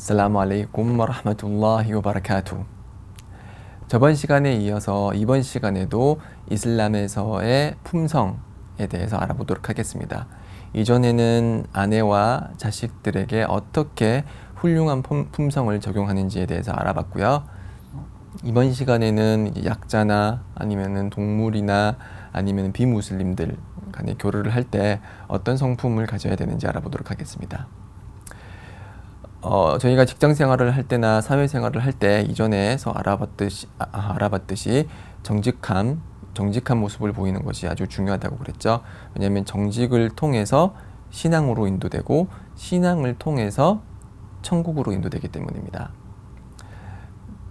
Assalamu alaikum wa rahmatullahi wa barakatuh. 저번 시간에 이어서 이번 시간에도 이슬람에서의 품성에 대해서 알아보도록 하겠습니다. 이전에는 아내와 자식들에게 어떻게 훌륭한 품성을 적용하는지에 대해서 알아봤고요. 이번 시간에는 약자나 아니면은 동물이나 아니면 비무슬림들 간의 교류를 할 때 어떤 성품을 가져야 되는지 알아보도록 하겠습니다. 저희가 직장 생활을 할 때나 사회 생활을 할 때 이전에서 알아봤듯이 정직한 모습을 보이는 것이 아주 중요하다고 그랬죠. 왜냐하면 정직을 통해서 신앙으로 인도되고 신앙을 통해서 천국으로 인도되기 때문입니다.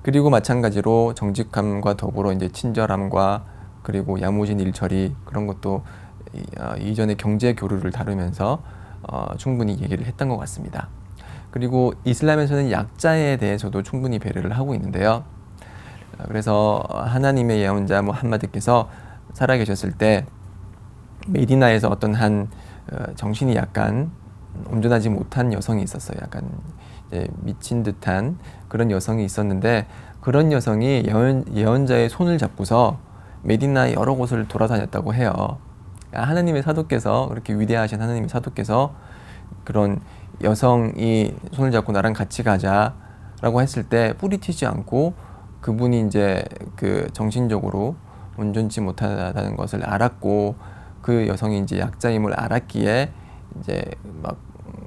그리고 마찬가지로 정직함과 더불어 이제 친절함과 그리고 야무진 일처리 그런 것도 이전에 경제 교류를 다루면서 충분히 얘기를 했던 것 같습니다. 그리고 이슬람에서는 약자에 대해서도 충분히 배려를 하고 있는데요. 그래서 하나님의 예언자 무함마드께서 살아계셨을 때 메디나에서 어떤 한 정신이 약간 온전하지 못한 여성이 있었어요. 약간 이제 미친 듯한 그런 여성이 있었는데 그런 여성이 예언자의 손을 잡고서 메디나의 여러 곳을 돌아다녔다고 해요. 하나님의 사도께서 그렇게 위대하신 하나님의 사도께서 그런 여성이 손을 잡고 나랑 같이 가자라고 했을 때 뿌리치지 않고 그분이 이제 그 정신적으로 온전치 못하다는 것을 알았고 그 여성이 이제 약자임을 알았기에 이제 막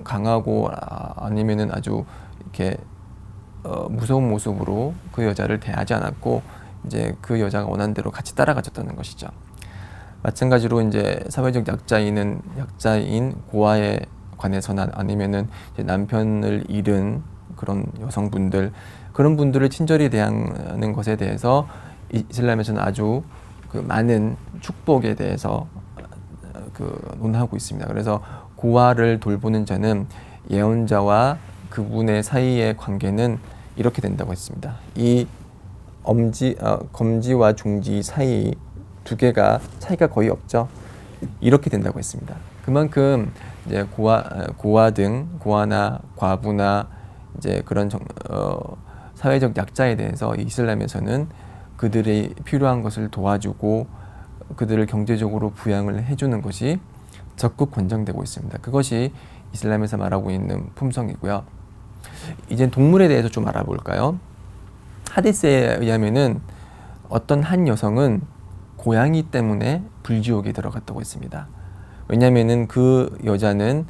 강하고 아니면은 아주 이렇게 무서운 모습으로 그 여자를 대하지 않았고 이제 그 여자가 원하는 대로 같이 따라가졌다는 것이죠. 마찬가지로 이제 사회적 약자인 고아에 관해서나 아니면은 이제 남편을 잃은 그런 여성분들 그런 분들을 친절히 대하는 것에 대해서 이슬람에서는 아주 그 많은 축복에 대해서 논하고 있습니다. 그래서 고아를 돌보는 자는 예언자와 그분의 사이의 관계는 이렇게 된다고 했습니다. 이 검지와 중지 사이 두 개가 차이가 거의 없죠. 이렇게 된다고 했습니다. 그만큼 이제 고아나 과부나 이제 그런 사회적 약자에 대해서 이슬람에서는 그들이 필요한 것을 도와주고 그들을 경제적으로 부양을 해주는 것이 적극 권장되고 있습니다. 그것이 이슬람에서 말하고 있는 품성이고요. 이제 동물에 대해서 좀 알아볼까요? 하디스에 의하면은 어떤 한 여성은 고양이 때문에 불지옥에 들어갔다고 했습니다. 왜냐하면은 그 여자는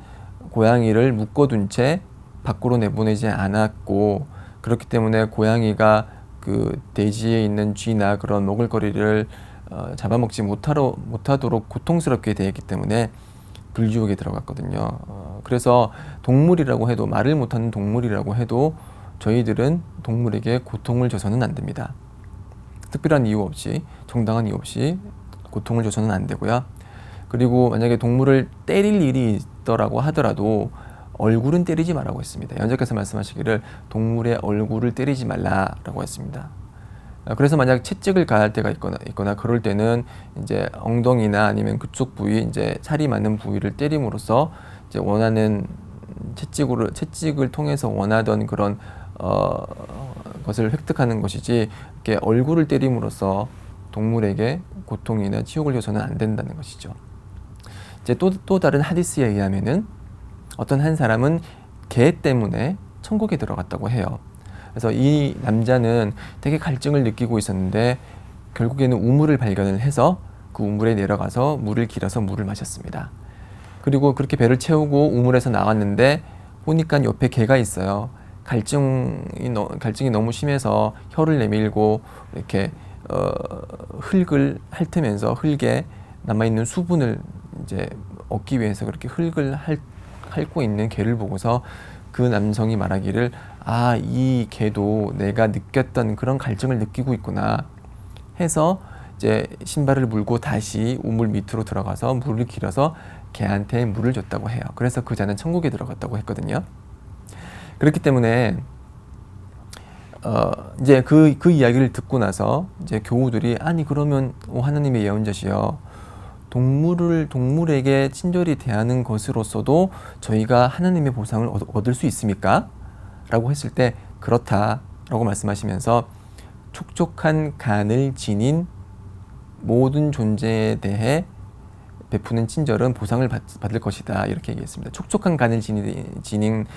고양이를 묶어둔 채 밖으로 내보내지 않았고 그렇기 때문에 고양이가 그 대지에 있는 쥐나 그런 먹을거리를 잡아먹지 못하도록 고통스럽게 되었기 때문에 불지옥에 들어갔거든요. 그래서 동물이라고 해도 말을 못하는 동물이라고 해도 저희들은 동물에게 고통을 줘서는 안 됩니다. 특별한 이유 없이 정당한 이유 없이 고통을 줘서는 안 되고요. 그리고 만약에 동물을 때릴 일이 있더라고 하더라도 얼굴은 때리지 말라고 했습니다. 예언자께서 말씀하시기를 동물의 얼굴을 때리지 말라라고 했습니다. 그래서 만약 채찍을 가할 때가 있거나 그럴 때는 이제 엉덩이나 아니면 그쪽 부위 이제 살이 많은 부위를 때림으로써 이제 원하는 채찍을 통해서 원하던 그런 것을 획득하는 것이지 이렇게 얼굴을 때림으로써 동물에게 고통이나 치욕을 줘서는 안 된다는 것이죠. 이제 또 다른 하디스에 의하면은 어떤 한 사람은 개 때문에 천국에 들어갔다고 해요. 그래서 이 남자는 되게 갈증을 느끼고 있었는데 결국에는 우물을 발견을 해서 그 우물에 내려가서 물을 길어서 물을 마셨습니다. 그리고 그렇게 배를 채우고 우물에서 나왔는데 보니까 옆에 개가 있어요. 갈증이 너무 심해서 혀를 내밀고 이렇게 흙을 핥으면서 흙에 남아있는 수분을 이제 얻기 위해서 그렇게 흙을 핥고 있는 개를 보고서 그 남성이 말하기를 이 개도 내가 느꼈던 그런 갈증을 느끼고 있구나 해서 이제 신발을 물고 다시 우물 밑으로 들어가서 물을 길어서 개한테 물을 줬다고 해요. 그래서 그 자는 천국에 들어갔다고 했거든요. 그렇기 때문에 이제 그 이야기를 듣고 나서 이제 교우들이 그러면 하나님의 예언자시여 동물에게 친절히 대하는 것으로서도 저희가 하나님의 보상을 얻을 수 있습니까? 라고 했을 때 그렇다라고 말씀하시면서 촉촉한 간을 지닌 모든 존재에 대해 베푸는 친절은 보상을 받을 것이다, 이렇게 얘기했습니다. 촉촉한 간을 지닌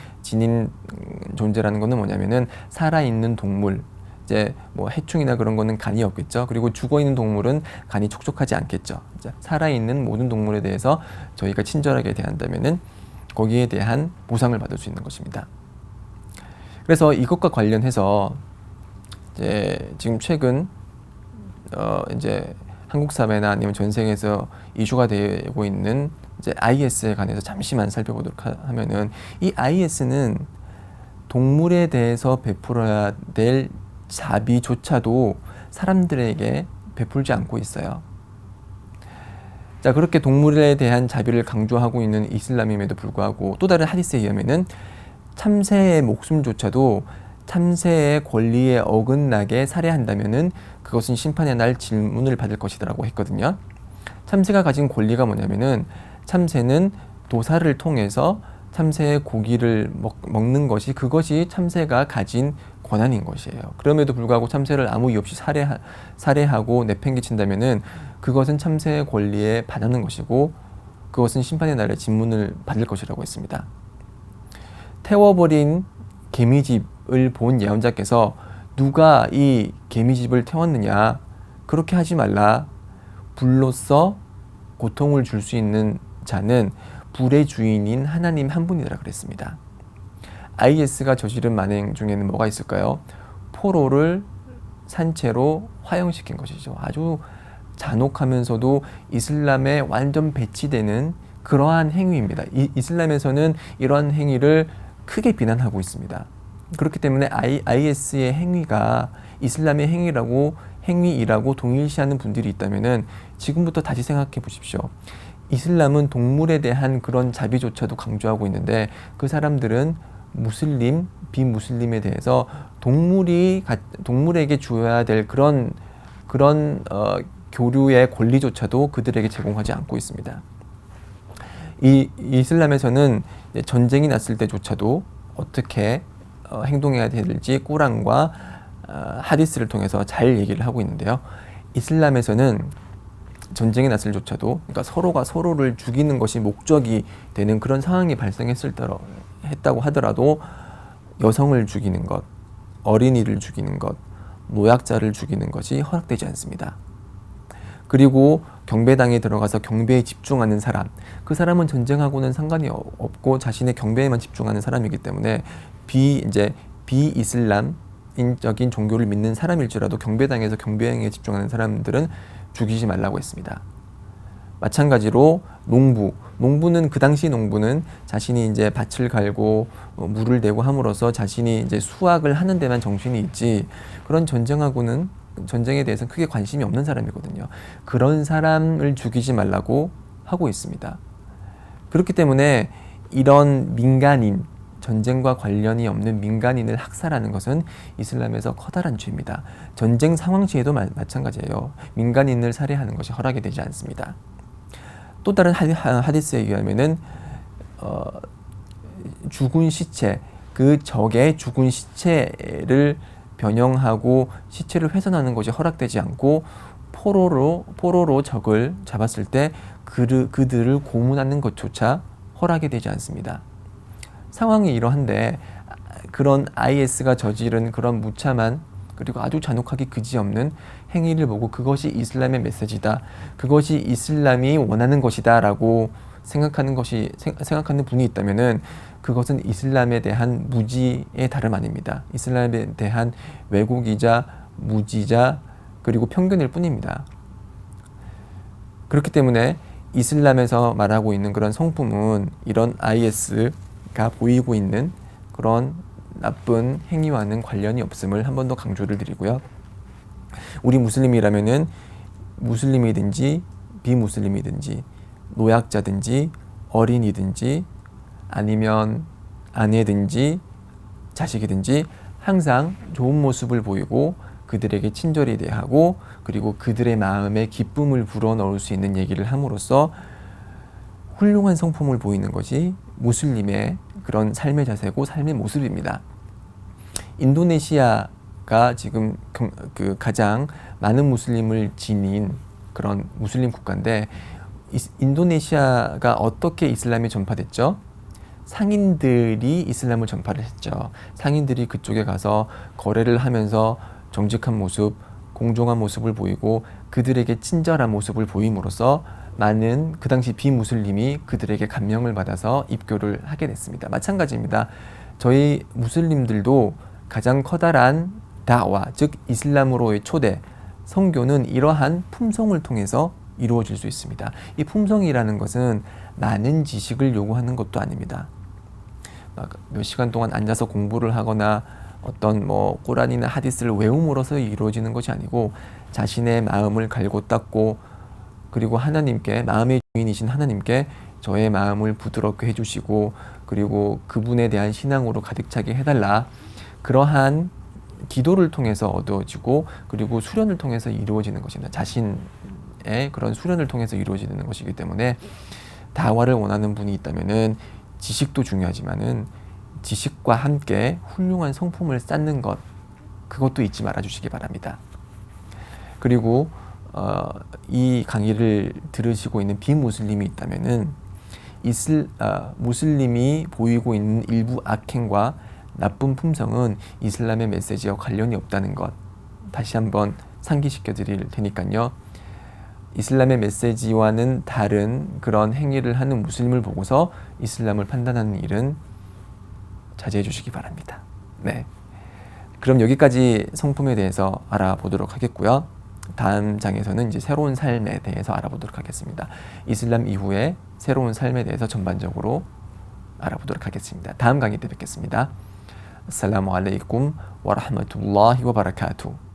존재라는 것은 뭐냐면은 살아있는 동물, 이제 뭐 해충이나 그런 거는 간이 없겠죠. 그리고 죽어있는 동물은 간이 촉촉하지 않겠죠. 살아있는 모든 동물에 대해서 저희가 친절하게 대한다면은 거기에 대한 보상을 받을 수 있는 것입니다. 그래서 이것과 관련해서 이제 지금 최근 이제 한국 사회나 아니면 전 세계에서 이슈가 되고 있는 이제 IS에 관해서 잠시만 살펴보도록 하면은, 이 IS는 동물에 대해서 베풀어야 될 자비조차도 사람들에게 베풀지 않고 있어요. 자, 그렇게 동물에 대한 자비를 강조하고 있는 이슬람임에도 불구하고 또 다른 하디스에 의하면은 참새의 목숨조차도 참새의 권리에 어긋나게 살해한다면은 그것은 심판의 날 질문을 받을 것이라고 했거든요. 참새가 가진 권리가 뭐냐면은 참새는 도살을 통해서 참새의 고기를 먹는 것이, 그것이 참새가 가진 권한인 것이에요. 그럼에도 불구하고 참새를 아무 이유 없이 살해하고 내팽개친다면은 그것은 참새의 권리에 반하는 것이고 그것은 심판의 날에 질문을 받을 것이라고 했습니다. 태워버린 개미집을 본 예언자께서 누가 이 개미집을 태웠느냐, 그렇게 하지 말라. 불로써 고통을 줄 수 있는 자는 불의 주인인 하나님 한 분이라 그랬습니다. IS가 저지른 만행 중에는 뭐가 있을까요? 포로를 산채로 화형시킨 것이죠. 아주 잔혹하면서도 이슬람에 완전 배치되는 그러한 행위입니다. 이슬람에서는 이러한 행위를 크게 비난하고 있습니다. 그렇기 때문에 IS의 행위가 이슬람의 행위이라고 동일시하는 분들이 있다면은 지금부터 다시 생각해 보십시오. 이슬람은 동물에 대한 그런 자비조차도 강조하고 있는데 그 사람들은 무슬림, 비무슬림에 대해서 동물에게 줘야 될 그런 교류의 권리조차도 그들에게 제공하지 않고 있습니다. 이슬람에서는 전쟁이 났을 때조차도 어떻게 행동해야 될지 꾸란과 하디스를 통해서 잘 얘기를 하고 있는데요. 이슬람에서는 전쟁이 났을 때조차도, 그러니까 서로가 서로를 죽이는 것이 목적이 되는 그런 상황이 발생했다고 하더라도 여성을 죽이는 것, 어린이를 죽이는 것, 노약자를 죽이는 것이 허락되지 않습니다. 그리고 경배당에 들어가서 경배에 집중하는 사람, 그 사람은 전쟁하고는 상관이 없고 자신의 경배에만 집중하는 사람이기 때문에 비이슬람인적인 종교를 믿는 사람일지라도 경배당에서 경배행에 집중하는 사람들은 죽이지 말라고 했습니다. 마찬가지로 농부는 그 당시 농부는 자신이 이제 밭을 갈고 물을 대고 함으로써 자신이 이제 수확을 하는 데만 정신이 있지, 그런 전쟁에 대해서는 크게 관심이 없는 사람이거든요. 그런 사람을 죽이지 말라고 하고 있습니다. 그렇기 때문에 이런 민간인, 전쟁과 관련이 없는 민간인을 학살하는 것은 이슬람에서 커다란 죄입니다. 전쟁 상황 시에도 마찬가지예요. 민간인을 살해하는 것이 허락이 되지 않습니다. 또 다른 하디스에 의하면은 죽은 시체, 그 적의 죽은 시체를 변형하고 시체를 훼손하는 것이 허락되지 않고 포로로 적을 잡았을 때 그들을 고문하는 것조차 허락이 되지 않습니다. 상황이 이러한데 그런 IS가 저지른 그런 무참한 그리고 아주 잔혹하기 그지없는 행위를 보고 그것이 이슬람의 메시지다, 그것이 이슬람이 원하는 것이다 라고 생각하는 분이 있다면은 그것은 이슬람에 대한 무지의 다름 아닙니다. 이슬람에 대한 왜곡이자 무지자 그리고 편견일 뿐입니다. 그렇기 때문에 이슬람에서 말하고 있는 그런 성품은 이런 IS가 보이고 있는 그런 나쁜 행위와는 관련이 없음을 한 번 더 강조를 드리고요. 우리 무슬림이라면은 무슬림이든지 비무슬림이든지 노약자든지 어린이든지 아니면 아내든지 자식이든지 항상 좋은 모습을 보이고 그들에게 친절히 대하고 그리고 그들의 마음에 기쁨을 불어넣을 수 있는 얘기를 함으로써 훌륭한 성품을 보이는 것이 무슬림의 그런 삶의 자세고 삶의 모습입니다. 인도네시아가 지금 그 가장 많은 무슬림을 지닌 그런 무슬림 국가인데, 인도네시아가 어떻게 이슬람이 전파됐죠? 상인들이 이슬람을 전파를 했죠. 상인들이 그쪽에 가서 거래를 하면서 정직한 모습, 공정한 모습을 보이고 그들에게 친절한 모습을 보임으로써 많은 그 당시 비무슬림이 그들에게 감명을 받아서 입교를 하게 됐습니다. 마찬가지입니다. 저희 무슬림들도 가장 커다란 다와, 즉 이슬람으로의 초대, 선교는 이러한 품성을 통해서 이루어질 수 있습니다. 이 품성이라는 것은 많은 지식을 요구하는 것도 아닙니다. 몇 시간 동안 앉아서 공부를 하거나 어떤 뭐 꾸란이나 하디스를 외움으로써 이루어지는 것이 아니고, 자신의 마음을 갈고 닦고, 그리고 하나님께, 마음의 주인이신 하나님께 저의 마음을 부드럽게 해주시고, 그리고 그분에 대한 신앙으로 가득 차게 해달라, 그러한 기도를 통해서 얻어지고, 그리고 수련을 통해서 이루어지는 것입니다. 자신의 그런 수련을 통해서 이루어지는 것이기 때문에, 다와를 원하는 분이 있다면은 지식도 중요하지만은 지식과 함께 훌륭한 성품을 쌓는 것, 그것도 잊지 말아 주시기 바랍니다. 그리고 이 강의를 들으시고 있는 비무슬림이 있다면은 무슬림이 보이고 있는 일부 악행과 나쁜 품성은 이슬람의 메시지와 관련이 없다는 것, 다시 한번 상기시켜 드릴 테니까요. 이슬람의 메시지와는 다른 그런 행위를 하는 무슬림을 보고서 이슬람을 판단하는 일은 자제해 주시기 바랍니다. 네. 그럼 여기까지 성품에 대해서 알아보도록 하겠고요. 다음 장에서는 이제 새로운 삶에 대해서 알아보도록 하겠습니다. 이슬람 이후에 새로운 삶에 대해서 전반적으로 알아보도록 하겠습니다. 다음 강의 때 뵙겠습니다. 아살라무 알레이쿰 와 라흐마투ல்லா히 와 바라카투.